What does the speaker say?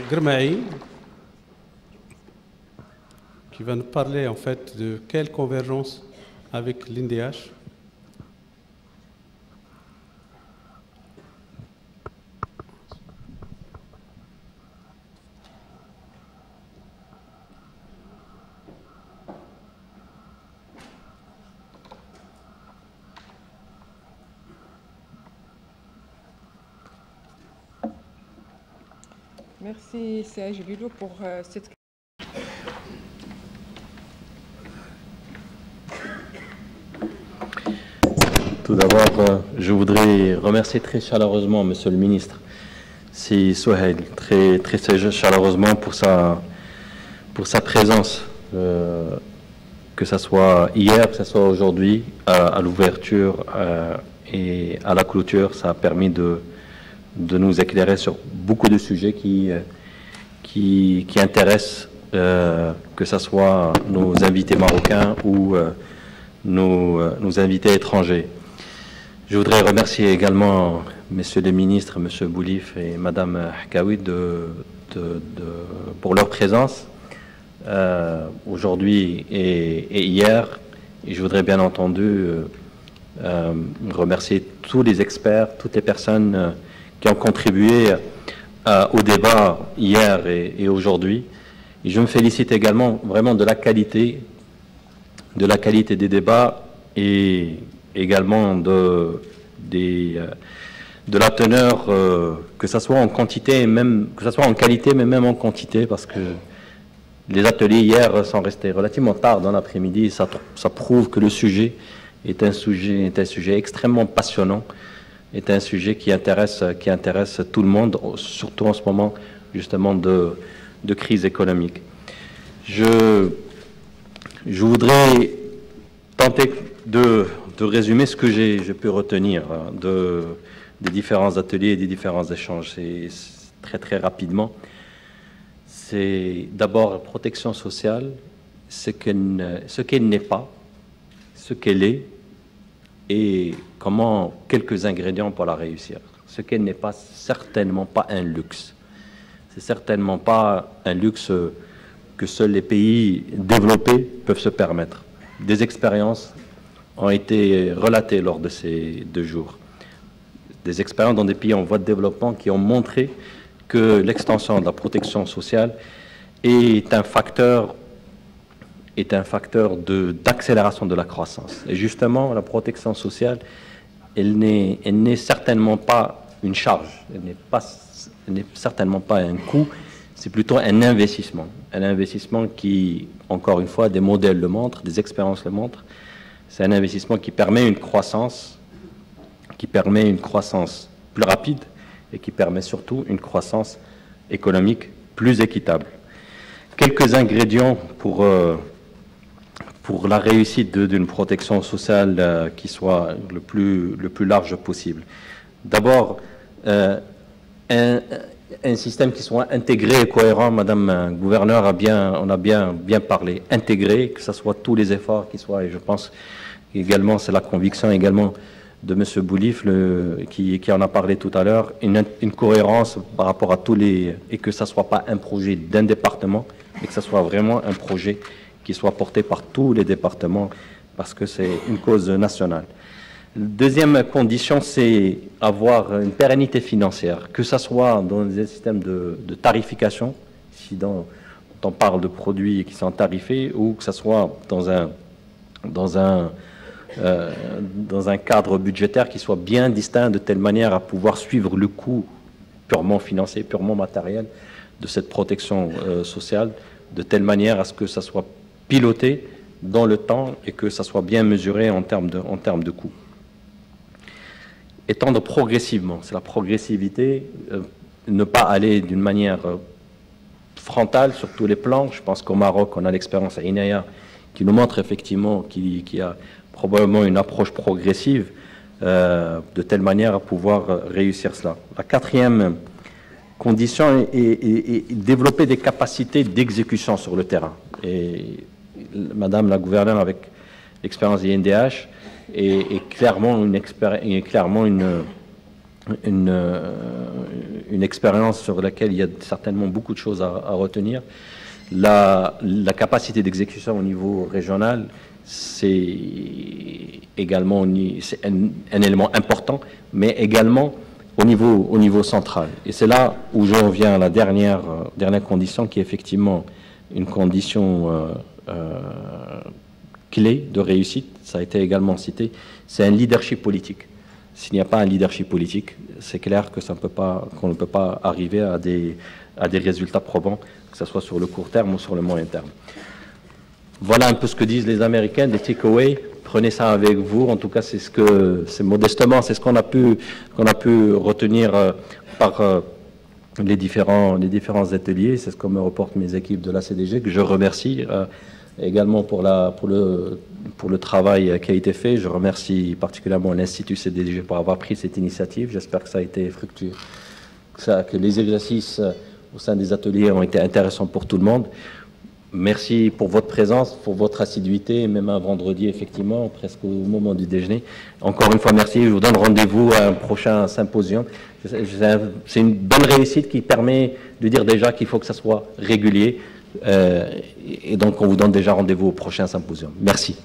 Grmaï, qui va nous parler en fait de quelle convergence avec l'INDH. Merci Serge Lilo pour cette... Tout d'abord, je voudrais remercier très chaleureusement Monsieur le ministre, Si Souhail, très chaleureusement pour sa présence, que ce soit hier, que ce soit aujourd'hui, à l'ouverture et à la clôture. Ça a permis de nous éclairer sur beaucoup de sujets qui intéressent, que ce soit nos invités marocains ou nos invités étrangers. Je voudrais remercier également Messieurs les ministres, M. Boulif et Mme Hkaoui pour leur présence aujourd'hui et hier. Et je voudrais bien entendu remercier tous les experts, toutes les personnes qui ont contribué au débat hier et aujourd'hui. Et je me félicite également vraiment de la qualité des débats et également de la teneur, que ce soit en quantité, que ce soit en qualité, mais même en quantité, parce que les ateliers hier sont restés relativement tard dans l'après-midi. Ça prouve que le sujet est un sujet extrêmement passionnant, est un sujet qui intéresse tout le monde, surtout en ce moment justement de crise économique. Je voudrais tenter de résumer ce que j'ai pu retenir des différents ateliers et des différents échanges. C'est très rapidement. C'est d'abord la protection sociale, ce qu'elle n'est pas, ce qu'elle est, et comment quelques ingrédients pour la réussir. Ce qu'elle n'est pas, certainement pas un luxe. C'est certainement pas un luxe que seuls les pays développés peuvent se permettre. Des expériences ont été relatées lors de ces 2 jours. Des expériences dans des pays en voie de développement qui ont montré que l'extension de la protection sociale est un facteur d'accélération de la croissance. Et justement, la protection sociale, elle n'est certainement pas une charge, elle n'est certainement pas un coût, c'est plutôt un investissement. Un investissement qui, encore une fois, des modèles le montrent, des expériences le montrent. C'est un investissement qui permet une croissance plus rapide et qui permet surtout une croissance économique plus équitable. Quelques ingrédients pour la réussite d'une protection sociale qui soit le plus large possible. D'abord, un système qui soit intégré et cohérent. Madame la gouverneure on a bien parlé, intégré, que ce soit tous les efforts qui soient, et je pense également, c'est la conviction également de M. Boulif, qui en a parlé tout à l'heure, une cohérence par rapport à tous et que ce ne soit pas un projet d'un département, mais que ce soit vraiment un projet qui soit porté par tous les départements, parce que c'est une cause nationale. Deuxième condition, c'est avoir une pérennité financière, que ce soit dans des systèmes de tarification, si on parle de produits qui sont tarifés, ou que ce soit dans un cadre budgétaire qui soit bien distinct, de telle manière à pouvoir suivre le coût purement financier, purement matériel de cette protection sociale, de telle manière à ce que ça soit piloté dans le temps et que ça soit bien mesuré en termes de coût. Étendre progressivement, c'est la progressivité, ne pas aller d'une manière frontale sur tous les plans. Je pense qu'au Maroc, on a l'expérience à Inaya qui nous montre effectivement qu'il y a probablement une approche progressive de telle manière à pouvoir réussir cela. La quatrième condition est développer des capacités d'exécution sur le terrain. Et Madame la gouverneure, avec l'expérience d'INDH, est clairement une expérience sur laquelle il y a certainement beaucoup de choses à retenir. La capacité d'exécution au niveau régional, c'est également un élément important, mais également au niveau central. Et c'est là où j'en viens à la dernière condition, qui est effectivement une condition clé de réussite. Ça a été également cité, c'est un leadership politique. S'il n'y a pas un leadership politique, c'est clair que qu'on ne peut pas arriver à des résultats probants, que ce soit sur le court terme ou sur le moyen terme. Voilà un peu ce que disent les Américains, des takeaways. Prenez ça avec vous. En tout cas, c'est modestement, c'est ce qu'on a pu retenir par les différents ateliers. C'est ce que me reportent mes équipes de la CDG, que je remercie également pour le travail qui a été fait. Je remercie particulièrement l'Institut CDG pour avoir pris cette initiative. J'espère que ça a été fructueux, que les exercices au sein des ateliers ont été intéressants pour tout le monde. Merci pour votre présence, pour votre assiduité, même un vendredi, effectivement, presque au moment du déjeuner. Encore une fois, merci. Je vous donne rendez-vous à un prochain symposium. C'est une bonne réussite qui permet de dire déjà qu'il faut que ça soit régulier. Et donc, on vous donne déjà rendez-vous au prochain symposium. Merci.